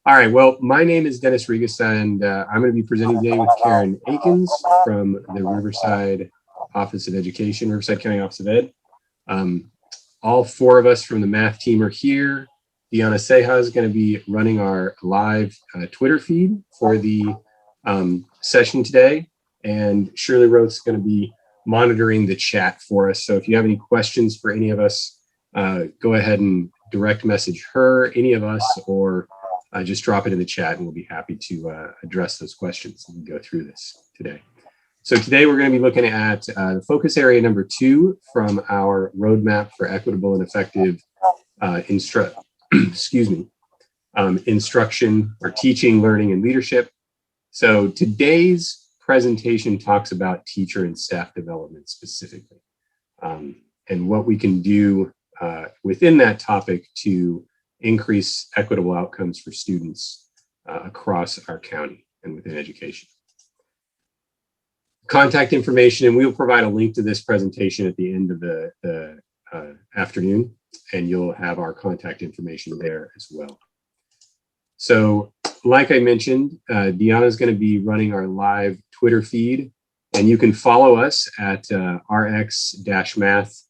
All right, well, my name is Dennis Regas, and I'm going to be presenting today with Karen Akins from the Riverside Office of Education, Riverside County Office of Ed. All four of us from the math team are here. Deanna Seja is going to be running our live Twitter feed for the session today, and Shirley Roth's going to be monitoring the chat for us. So if you have any questions for any of us, go ahead and direct message her, any of us, or just drop it in the chat and we'll be happy to address those questions and go through this today. So today we're going to be looking at the focus area number 2 from our roadmap for equitable and effective instruction or teaching, learning, and leadership. So today's presentation talks about teacher and staff development specifically, and what we can do within that topic to increase equitable outcomes for students across our county and within education. Contact information, and we will provide a link to this presentation at the end of the afternoon, and you'll have our contact information there as well. So like I mentioned, Deanna is going to be running our live Twitter feed, and you can follow us at rx-math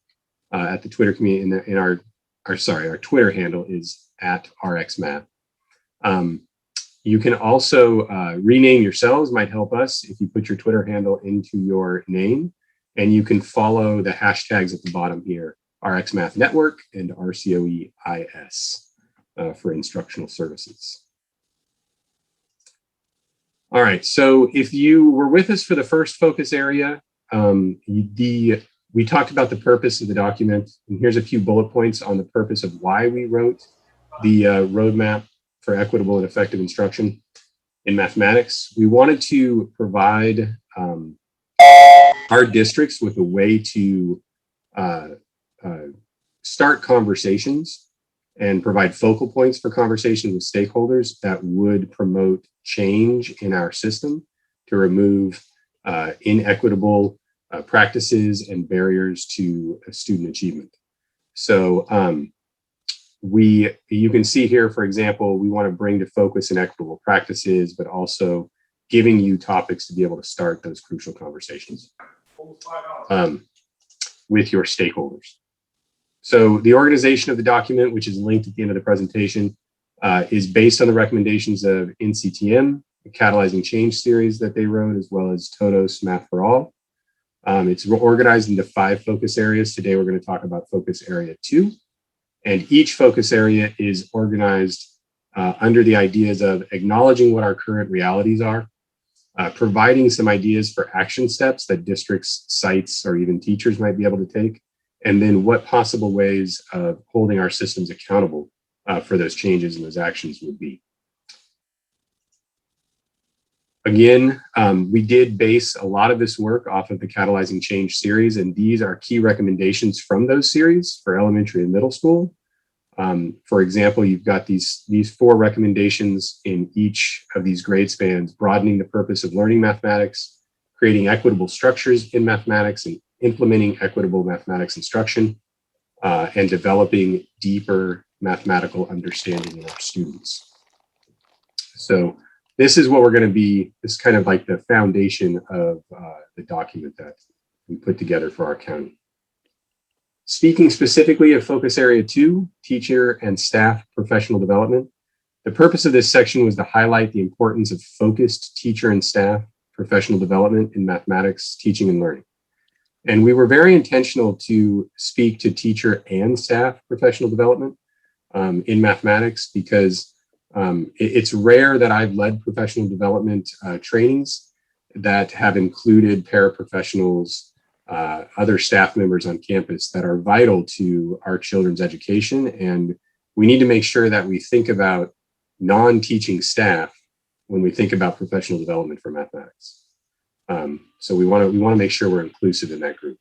at the Twitter community. Our Twitter handle is at rxmath. You can also rename yourselves, might help us if you put your Twitter handle into your name, and you can follow the hashtags at the bottom here, RxMath Network and RCOEIS for instructional services. All right, so if you were with us for the first focus area, we talked about the purpose of the document, and here's a few bullet points on the purpose of why we wrote the roadmap for equitable and effective instruction in mathematics. We wanted to provide our districts with a way to start conversations and provide focal points for conversations with stakeholders that would promote change in our system to remove inequitable practices and barriers to student achievement. So you can see here, for example, we want to bring to focus inequitable practices, but also giving you topics to be able to start those crucial conversations with your stakeholders. So the organization of the document, which is linked at the end of the presentation, is based on the recommendations of NCTM, the Catalyzing Change series that they wrote, as well as Todos Math for All. It's organized into 5 focus areas. Today, we're going to talk about focus area 2. And each focus area is organized under the ideas of acknowledging what our current realities are, providing some ideas for action steps that districts, sites, or even teachers might be able to take, and then what possible ways of holding our systems accountable for those changes and those actions would be. Again, we did base a lot of this work off of the Catalyzing Change series, and these are key recommendations from those series for elementary and middle school. For example, you've got these 4 recommendations in each of these grade spans: broadening the purpose of learning mathematics, creating equitable structures in mathematics, and implementing equitable mathematics instruction, and developing deeper mathematical understanding in our students. So this is what we're going to be, this is kind of like the foundation of the document that we put together for our county. Speaking specifically of focus area 2, teacher and staff professional development, the purpose of this section was to highlight the importance of focused teacher and staff professional development in mathematics, teaching, and learning. And we were very intentional to speak to teacher and staff professional development in mathematics, because it's rare that I've led professional development trainings that have included paraprofessionals, other staff members on campus that are vital to our children's education. And we need to make sure that we think about non-teaching staff when we think about professional development for mathematics. So we want to make sure we're inclusive in that group.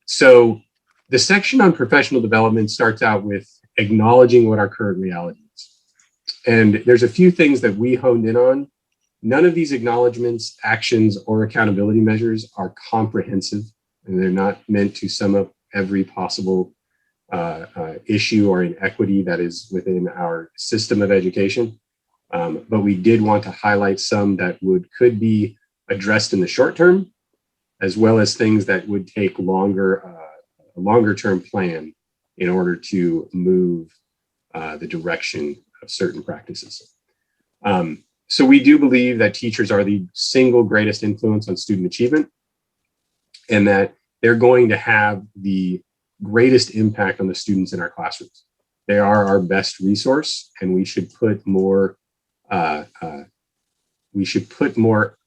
So the section on professional development starts out with acknowledging what our current reality is. And there's a few things that we honed in on. None of these acknowledgements, actions, or accountability measures are comprehensive, and they're not meant to sum up every possible issue or inequity that is within our system of education. But we did want to highlight some that could be addressed in the short term, as well as things that would take a longer term plan in order to move the direction of certain practices. So we do believe that teachers are the single greatest influence on student achievement, and that they're going to have the greatest impact on the students in our classrooms. They are our best resource, and we should put more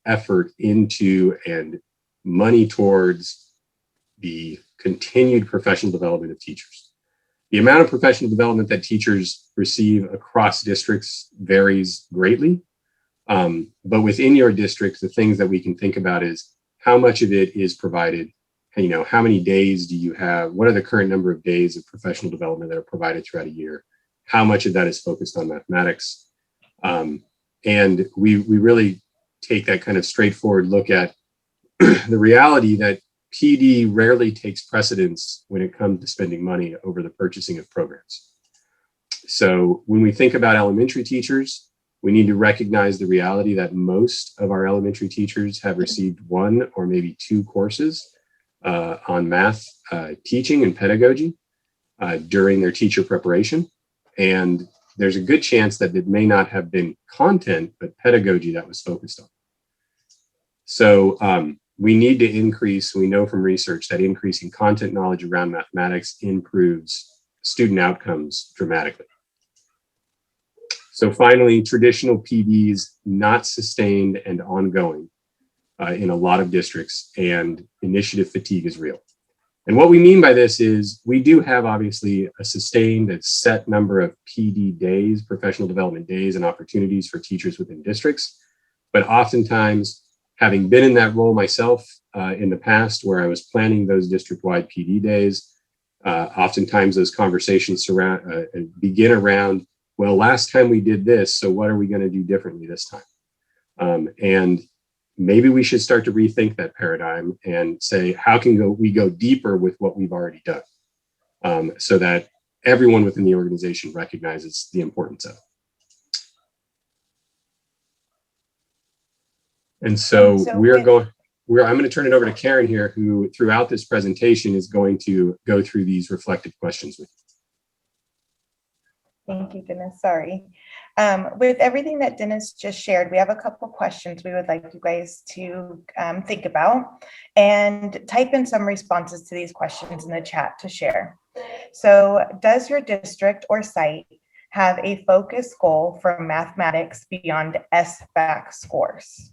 effort into and money towards the continued professional development of teachers. The amount of professional development that teachers receive across districts varies greatly. But within your district, the things that we can think about is how much of it is provided, how many days do you have? What are the current number of days of professional development that are provided throughout a year? How much of that is focused on mathematics? And we really take that kind of straightforward look at the reality that PD rarely takes precedence when it comes to spending money over the purchasing of programs. So when we think about elementary teachers, we need to recognize the reality that most of our elementary teachers have received one or maybe two courses on math teaching and pedagogy during their teacher preparation. And there's a good chance that it may not have been content, but pedagogy that was focused on. So we need to increase, we know from research that increasing content knowledge around mathematics improves student outcomes dramatically. So finally, traditional PDs not sustained and ongoing in a lot of districts, and initiative fatigue is real. And what we mean by this is we do have obviously a sustained and set number of PD days, professional development days and opportunities for teachers within districts. But oftentimes, having been in that role myself in the past where I was planning those district-wide PD days, oftentimes those conversations begin around, well, last time we did this, so what are we going to do differently this time? And maybe we should start to rethink that paradigm and say, how can we go deeper with what we've already done, so that everyone within the organization recognizes the importance of it. And so I'm going to turn it over to Karen here, who throughout this presentation is going to go through these reflective questions with you. Thank you, Dennis. Sorry. With everything that Dennis just shared, we have a couple questions we would like you guys to think about and type in some responses to these questions in the chat to share. So does your district or site have a focus goal for mathematics beyond SBAC scores?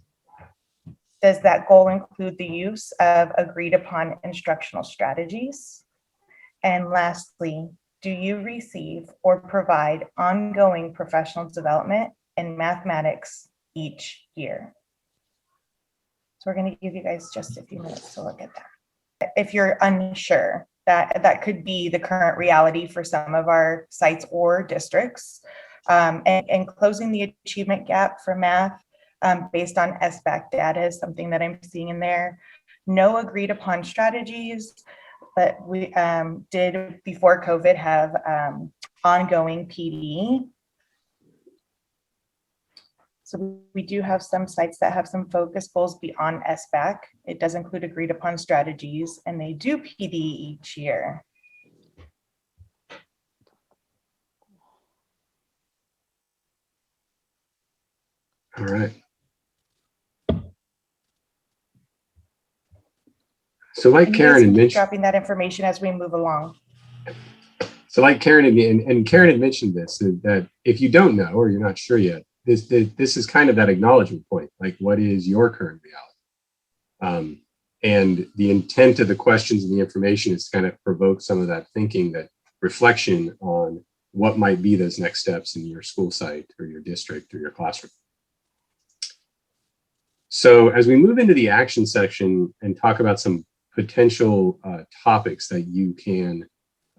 Does that goal include the use of agreed upon instructional strategies? And lastly, do you receive or provide ongoing professional development in mathematics each year? So we're going to give you guys just a few minutes to look at that. If you're unsure, that could be the current reality for some of our sites or districts. And closing the achievement gap for math based on SBAC data is something that I'm seeing in there. No agreed upon strategies, but we did before COVID have ongoing PD. So we do have some sites that have some focus goals beyond SBAC. It does include agreed upon strategies, and they do PD each year. All right. So like Karen had mentioned, dropping that information as we move along. So like Karen and Karen had mentioned this, that if you don't know or you're not sure yet, this is kind of that acknowledgement point, like what is your current reality? And the intent of the questions and the information is to kind of provoke some of that thinking, that reflection on what might be those next steps in your school site or your district or your classroom. So as we move into the action section and talk about some potential topics that you can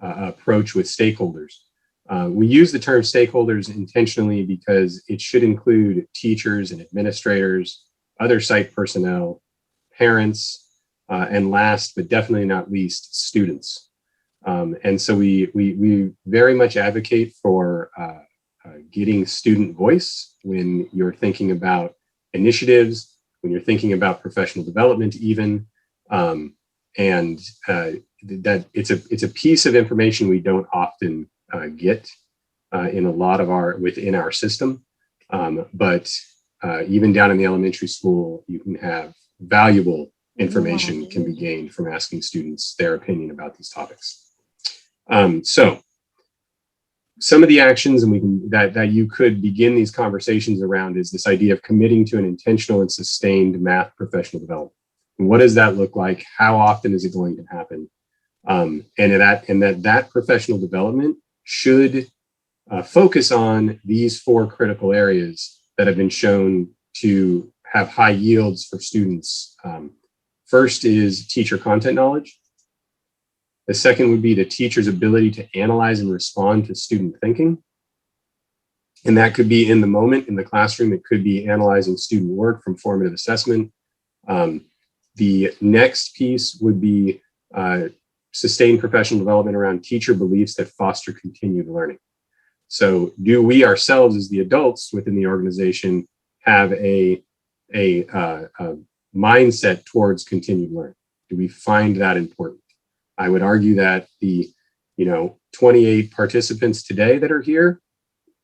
approach with stakeholders. We use the term stakeholders intentionally because it should include teachers and administrators, other site personnel, parents, and last but definitely not least, students. And so we very much advocate for getting student voice when you're thinking about initiatives, when you're thinking about professional development even, and that it's a piece of information we don't often get in a lot of within our system. But even down in the elementary school, you can have valuable information can be gained from asking students their opinion about these topics. So some of the actions that you could begin these conversations around is this idea of committing to an intentional and sustained math professional development. And what does that look like? How often is it going to happen? And that professional development should focus on these 4 critical areas that have been shown to have high yields for students. First is teacher content knowledge. The second would be the teacher's ability to analyze and respond to student thinking. And that could be in the moment in the classroom. It could be analyzing student work from formative assessment. The next piece would be sustained professional development around teacher beliefs that foster continued learning. So do we ourselves as the adults within the organization have a mindset towards continued learning? Do we find that important? I would argue that the 28 participants today that are here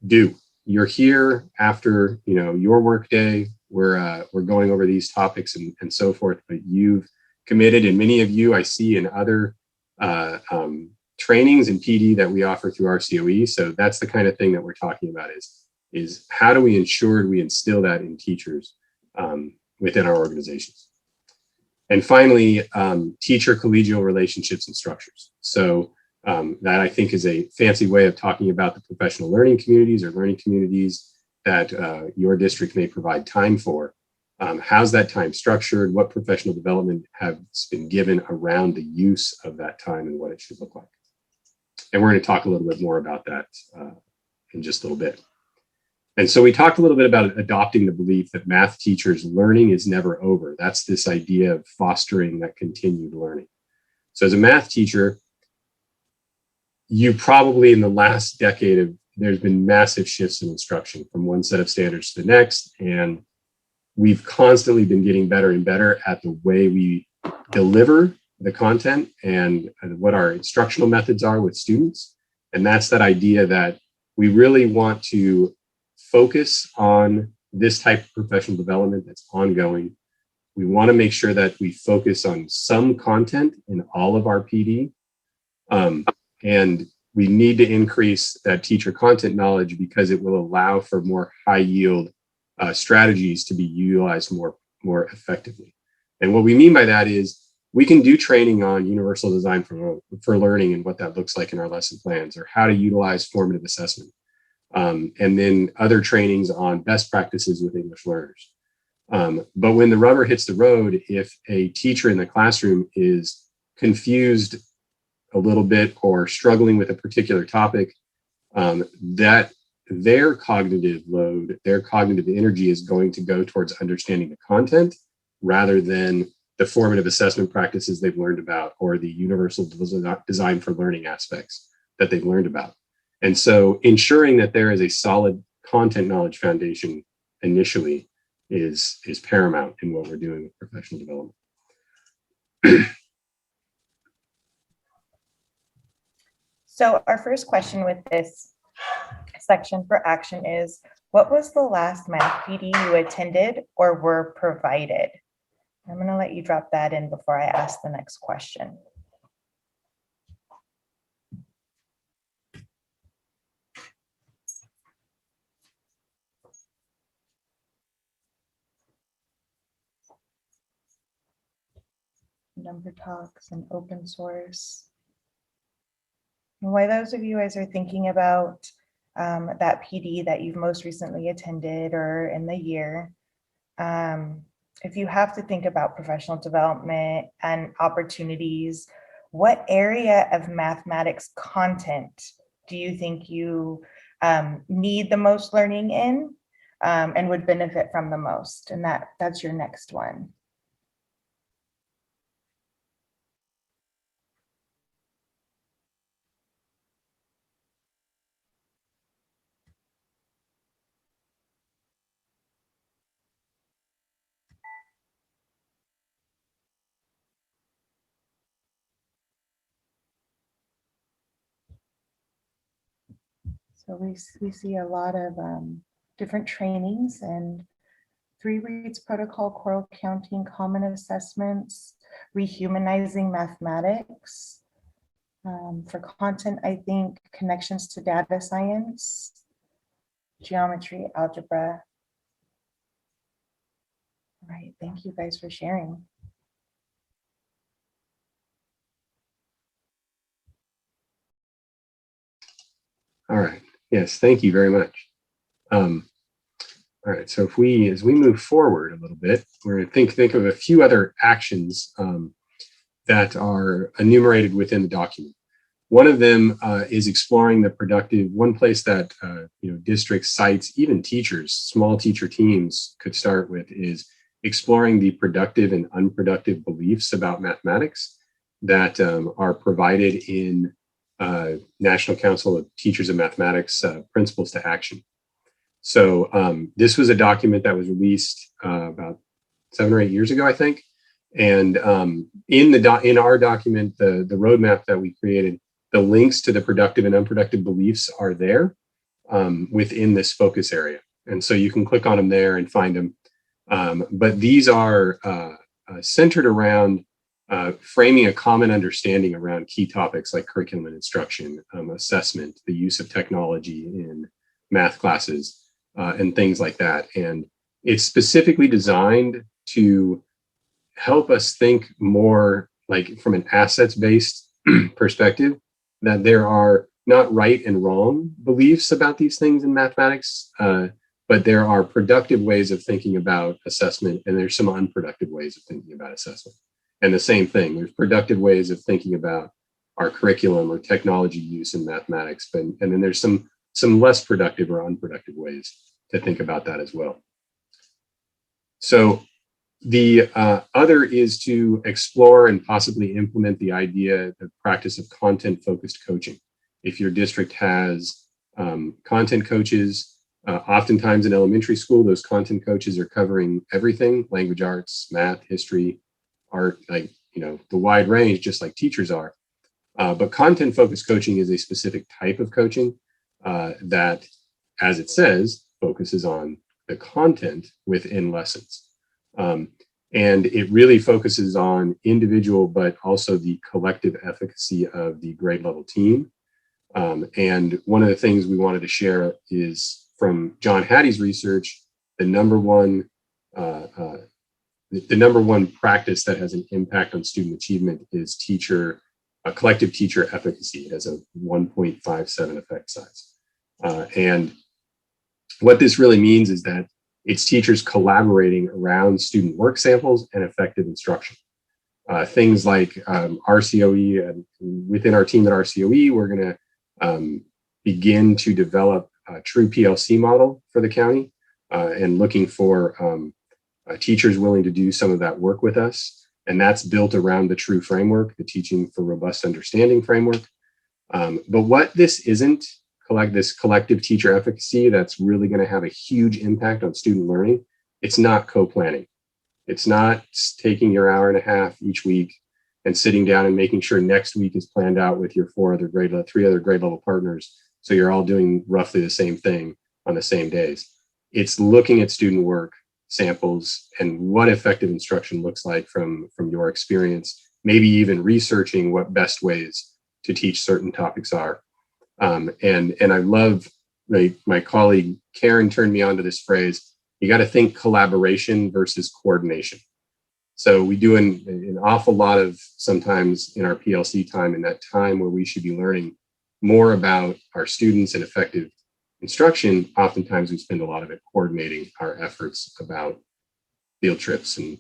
do. You're here after your work day. We're going over these topics and so forth, but you've committed, and many of you I see in other trainings and PD that we offer through RCOE. So that's the kind of thing that we're talking about is how do we ensure we instill that in teachers within our organizations. And finally, teacher collegial relationships and structures. So that I think is a fancy way of talking about the professional learning communities or learning communities that your district may provide time for. How's that time structured? What professional development has been given around the use of that time and what it should look like? And we're going to talk a little bit more about that in just a little bit. And so we talked a little bit about adopting the belief that math teachers' learning is never over. That's this idea of fostering that continued learning. So as a math teacher, you probably in the last decade there's been massive shifts in instruction from one set of standards to the next. And we've constantly been getting better and better at the way we deliver the content and what our instructional methods are with students. And that's that idea that we really want to focus on this type of professional development that's ongoing. We want to make sure that we focus on some content in all of our PD. And we need to increase that teacher content knowledge because it will allow for more high yield strategies to be utilized more effectively. And what we mean by that is we can do training on universal design for learning and what that looks like in our lesson plans, or how to utilize formative assessment. And then other trainings on best practices with English learners. But when the rubber hits the road, if a teacher in the classroom is confused a little bit or struggling with a particular topic, that their cognitive load, their cognitive energy is going to go towards understanding the content rather than the formative assessment practices they've learned about or the universal design for learning aspects that they've learned about. And so ensuring that there is a solid content knowledge foundation initially is paramount in what we're doing with professional development. So our first question with this section for action is, what was the last math PD you attended or were provided? I'm going to let you drop that in before I ask the next question. Number talks and open source. And while those of you guys are thinking about that PD that you've most recently attended or in the year, if you have to think about professional development and opportunities, what area of mathematics content do you think you need the most learning in and would benefit from the most? And that's your next one. So we see a lot of different trainings and 3 reads protocol, choral counting, common assessments, rehumanizing mathematics. For content, I think connections to data science, geometry, algebra. All right, thank you guys for sharing. All right. Yes, thank you very much. All right. So as we move forward a little bit, we're going to think of a few other actions that are enumerated within the document. One of them is exploring the productive. One place that district sites, even teachers, small teacher teams could start with is exploring the productive and unproductive beliefs about mathematics that are provided in National Council of Teachers of Mathematics Principles to Action. So this was a document that was released about 7 or 8 years ago, I think. And in our document, the roadmap that we created, the links to the productive and unproductive beliefs are there within this focus area. And so you can click on them there and find them. But these are centered around framing a common understanding around key topics like curriculum and instruction, assessment, the use of technology in math classes, and things like that. And it's specifically designed to help us think more like from an assets-based perspective, that there are not right and wrong beliefs about these things in mathematics, but there are productive ways of thinking about assessment, and there's some unproductive ways of thinking about assessment. And the same thing, there's productive ways of thinking about our curriculum or technology use in mathematics, and then there's some less productive or unproductive ways to think about that as well. So the other is to explore and possibly implement the idea, the practice of content-focused coaching. If your district has content coaches, oftentimes in elementary school, those content coaches are covering everything: language arts, math, history, art, like the wide range, just like teachers are. But content-focused coaching is a specific type of coaching that, as it says, focuses on the content within lessons. And it really focuses on individual, but also the collective efficacy of the grade level team. And one of the things we wanted to share is from John Hattie's research, the number one practice that has an impact on student achievement is collective teacher efficacy. It has a 1.57 effect size. And what this really means is that it's teachers collaborating around student work samples and effective instruction. Things like RCOE, and within our team at RCOE, we're going to begin to develop a true PLC model for the county and looking for teachers willing to do some of that work with us. And that's built around the true framework, the Teaching for Robust Understanding framework. But what this isn't, this collective teacher efficacy that's really going to have a huge impact on student learning, it's not co-planning. It's not taking your hour and a half each week and sitting down and making sure next week is planned out with your 3 other grade level partners, so you're all doing roughly the same thing on the same days. It's looking at student work samples and what effective instruction looks like from your experience, maybe even researching what best ways to teach certain topics are. And I love, my colleague Karen turned me on to this phrase: you got to think collaboration versus coordination. So we do an awful lot of, sometimes in our PLC time, in that time where we should be learning more about our students and effective instruction, oftentimes we spend a lot of it coordinating our efforts about field trips and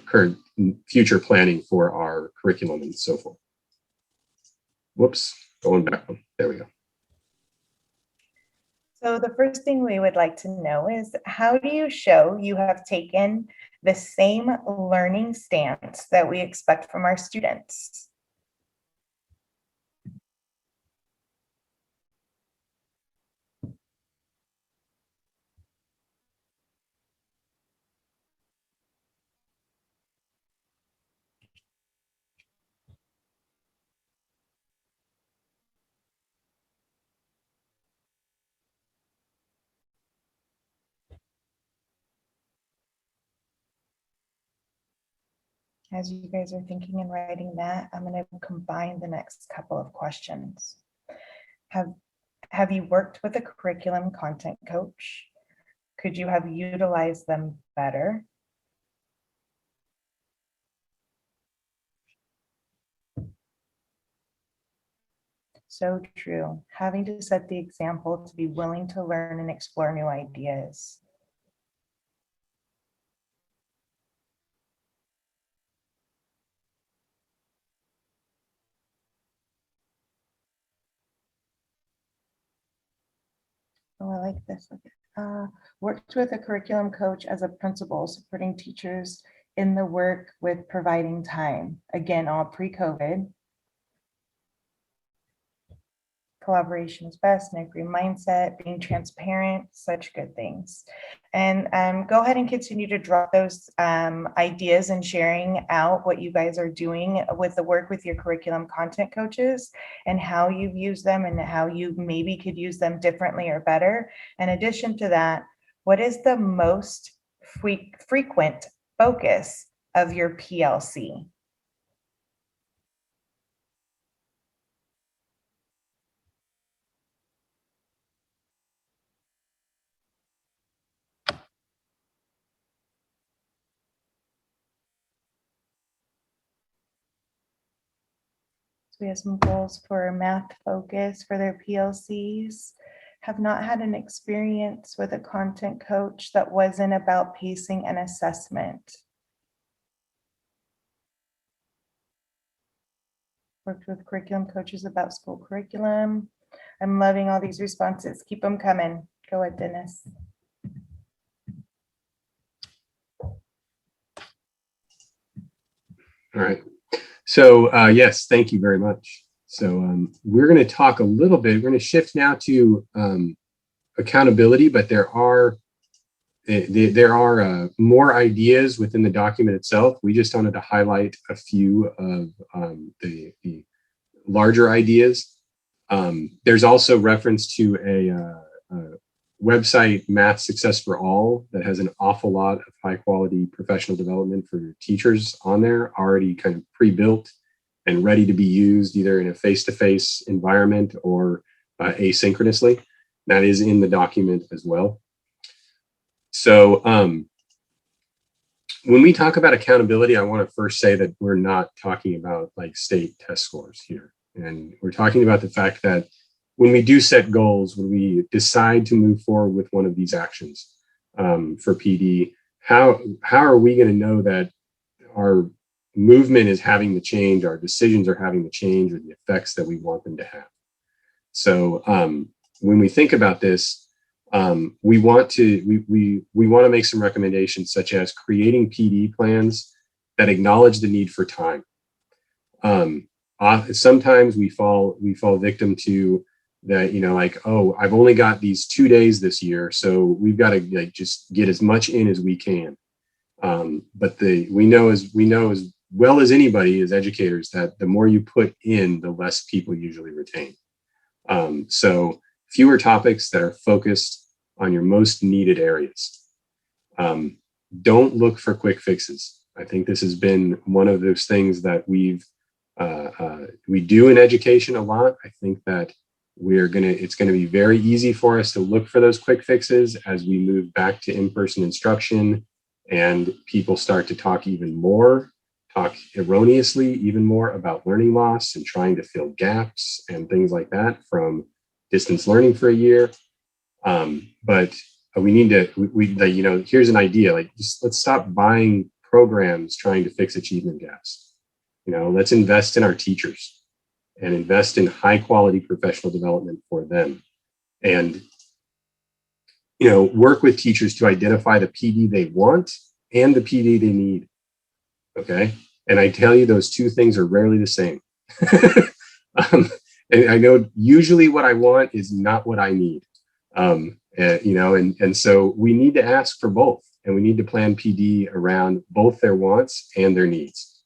current future planning for our curriculum and so forth. Whoops, going back one. There we go. So the first thing we would like to know is, how do you show you have taken the same learning stance that we expect from our students? As you guys are thinking and writing that, I'm going to combine the next couple of questions. Have you worked with a curriculum content coach? Could you have utilized them better? So true. Having to set the example to be willing to learn and explore new ideas. Oh, I like this. Worked with a curriculum coach as a principal, supporting teachers in the work with providing time. Again, all pre-COVID. Collaboration is best, and agree mindset, being transparent, such good things. And go ahead and continue to drop those ideas and sharing out what you guys are doing with the work with your curriculum content coaches and how you've used them and how you maybe could use them differently or better. In addition to that, what is the most frequent focus of your PLC? We have some goals for math focus for their PLCs. Have not had an experience with a content coach that wasn't about pacing and assessment. Worked with curriculum coaches about school curriculum. I'm loving all these responses. Keep them coming. Go ahead, Dennis. All right. So yes, thank you very much. So we're going to talk a little bit. We're going to shift now to accountability, but there are more ideas within the document itself. We just wanted to highlight a few of the larger ideas. There's also reference to a website, Math Success for All, that has an awful lot of high quality professional development for teachers on there, already kind of pre-built and ready to be used either in a face-to-face environment or asynchronously. That is in the document as well. So when we talk about accountability, I want to first say that we're not talking about like state test scores here. And we're talking about the fact that when we do set goals, when we decide to move forward with one of these actions for PD, how are we going to know that our movement is having the change, our decisions are having the change, or the effects that we want them to have? So when we think about this, we want to make some recommendations, such as creating PD plans that acknowledge the need for time. Sometimes we fall victim to that, like, oh, I've only got these 2 days this year, so we've got to like just get as much in as we can. But we know as well as anybody as educators that the more you put in, the less people usually retain. So fewer topics that are focused on your most needed areas. Don't look for quick fixes. I think this has been one of those things that we do in education a lot. I think that it's going to be very easy for us to look for those quick fixes as we move back to in-person instruction and people start to talk erroneously even more about learning loss and trying to fill gaps and things like that from distance learning for a year. But we need to, here's an idea, like let's stop buying programs trying to fix achievement gaps. Let's invest in our teachers and invest in high quality professional development for them. And, work with teachers to identify the PD they want and the PD they need. Okay. And I tell you, those two things are rarely the same. And I know usually what I want is not what I need. And so we need to ask for both, and we need to plan PD around both their wants and their needs,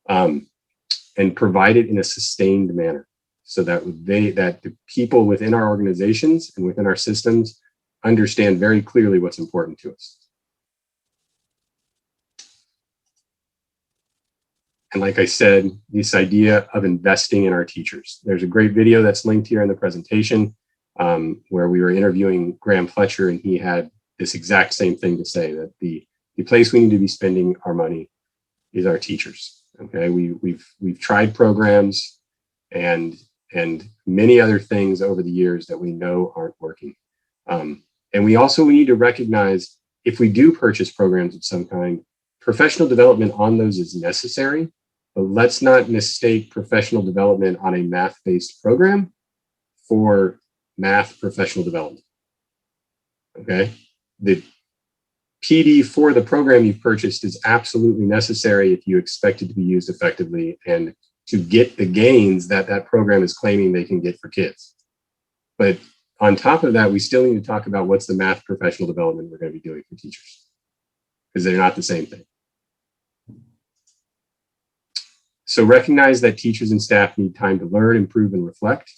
and provide it in a sustained manner so that the people within our organizations and within our systems understand very clearly what's important to us. And like I said, this idea of investing in our teachers. There's a great video that's linked here in the presentation where we were interviewing Graham Fletcher, and he had this exact same thing to say, that the place we need to be spending our money is our teachers. Okay, we've tried programs and many other things over the years that we know aren't working. And we need to recognize, if we do purchase programs of some kind, professional development on those is necessary, but let's not mistake professional development on a math-based program for math professional development. Okay, the PD for the program you've purchased is absolutely necessary if you expect it to be used effectively and to get the gains that that program is claiming they can get for kids. But on top of that, we still need to talk about what's the math professional development we're going to be doing for teachers, because they're not the same thing. So recognize that teachers and staff need time to learn, improve, and reflect.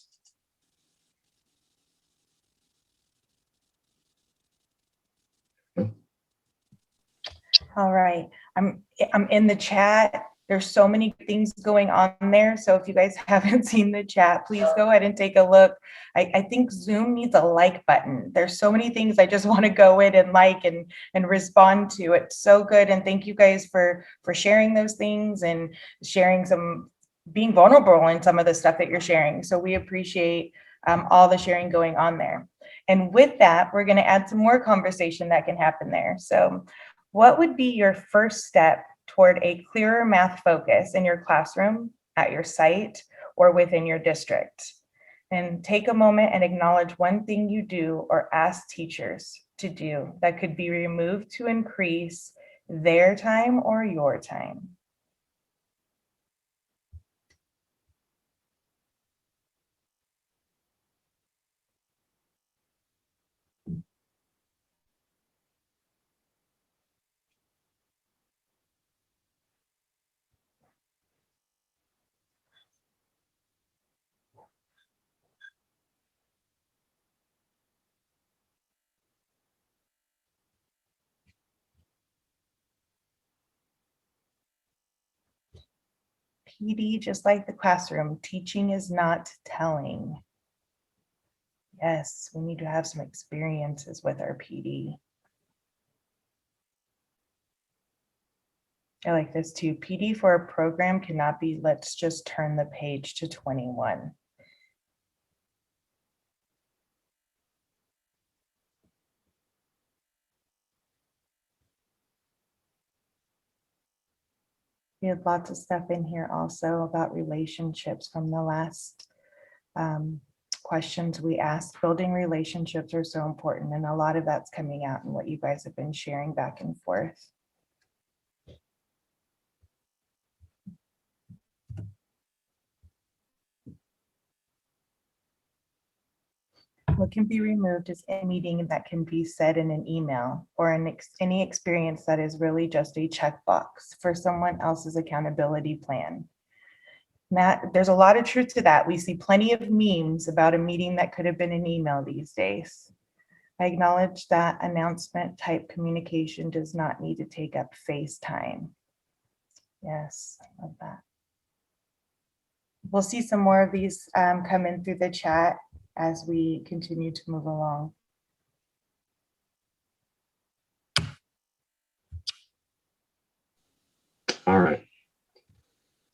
All right, I'm in the chat. There's so many things going on there. So if you guys haven't seen the chat, please go ahead and take a look. I think Zoom needs a like button. There's so many things I just want to go in and like and respond to. It's so good. And thank you guys for sharing those things and sharing being vulnerable in some of the stuff that you're sharing. So we appreciate all the sharing going on there. And with that, we're going to add some more conversation that can happen there. So what would be your first step toward a clearer math focus in your classroom, at your site, or within your district? And take a moment and acknowledge one thing you do or ask teachers to do that could be removed to increase their time or your time. PD, just like the classroom, teaching is not telling. Yes, we need to have some experiences with our PD. I like this too. PD for a program cannot be, let's just turn the page to 21. We had lots of stuff in here also about relationships from the last questions we asked. Building relationships are so important, and a lot of that's coming out in what you guys have been sharing back and forth. What can be removed is any meeting that can be said in an email, or any experience that is really just a checkbox for someone else's accountability plan. Matt, there's a lot of truth to that. We see plenty of memes about a meeting that could have been an email these days. I acknowledge that announcement type communication does not need to take up face time. Yes, I love that. We'll see some more of these come in through the chat as we continue to move along. All right.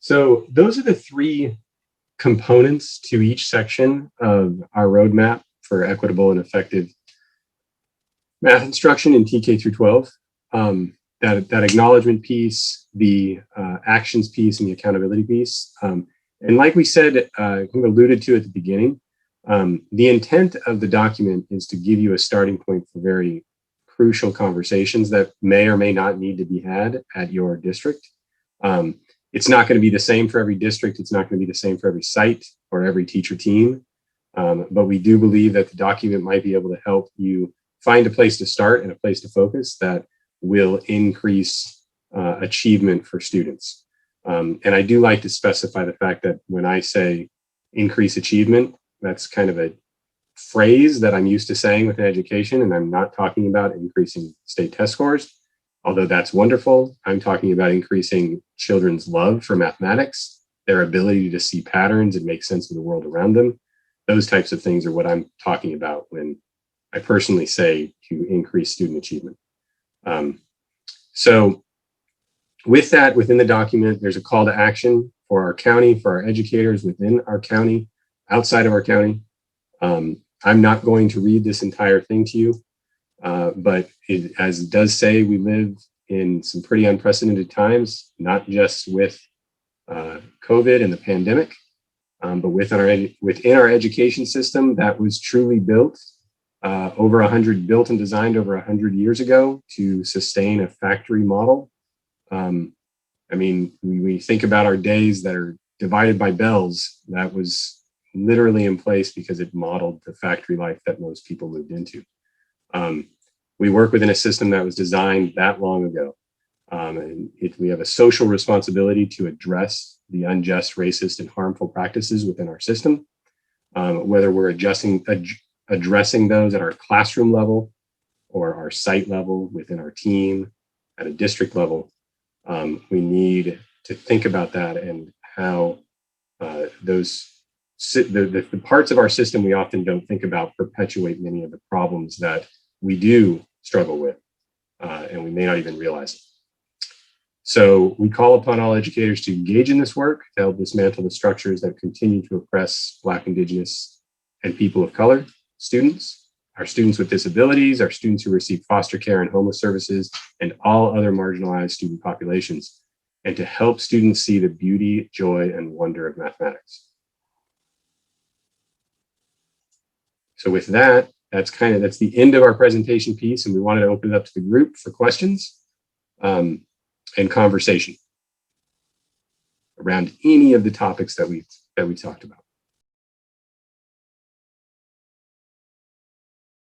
So those are the three components to each section of our roadmap for equitable and effective math instruction in TK through 12. That acknowledgement piece, the actions piece, and the accountability piece. And like we said, kind of alluded to at the beginning, the intent of the document is to give you a starting point for very crucial conversations that may or may not need to be had at your district. It's not going to be the same for every district. It's not going to be the same for every site or every teacher team. But we do believe that the document might be able to help you find a place to start and a place to focus that will increase achievement for students. And I do like to specify the fact that when I say increase achievement, that's kind of a phrase that I'm used to saying within education, and I'm not talking about increasing state test scores. Although that's wonderful, I'm talking about increasing children's love for mathematics, their ability to see patterns and make sense of the world around them. Those types of things are what I'm talking about when I personally say to increase student achievement. So with that, within the document, there's a call to action for our county, for our educators within our county, outside of our county. I'm not going to read this entire thing to you, but as it does say, we live in some pretty unprecedented times, not just with COVID and the pandemic, but within our education system that was truly built built and designed over 100 years ago to sustain a factory model. I mean, we think about our days that are divided by bells. That was literally in place because it modeled the factory life that most people lived into. We work within a system that was designed that long ago. We have a social responsibility to address the unjust, racist, and harmful practices within our system. Whether we're addressing those at our classroom level or our site level within our team at a district level, we need to think about that and how the parts of our system we often don't think about perpetuate many of the problems that we do struggle with, and we may not even realize it. So we call upon all educators to engage in this work to help dismantle the structures that continue to oppress Black, Indigenous, and people of color students, our students with disabilities, our students who receive foster care and homeless services, and all other marginalized student populations, and to help students see the beauty, joy, and wonder of mathematics. So with that, that's the end of our presentation piece, and we wanted to open it up to the group for questions and conversation around any of the topics that we talked about.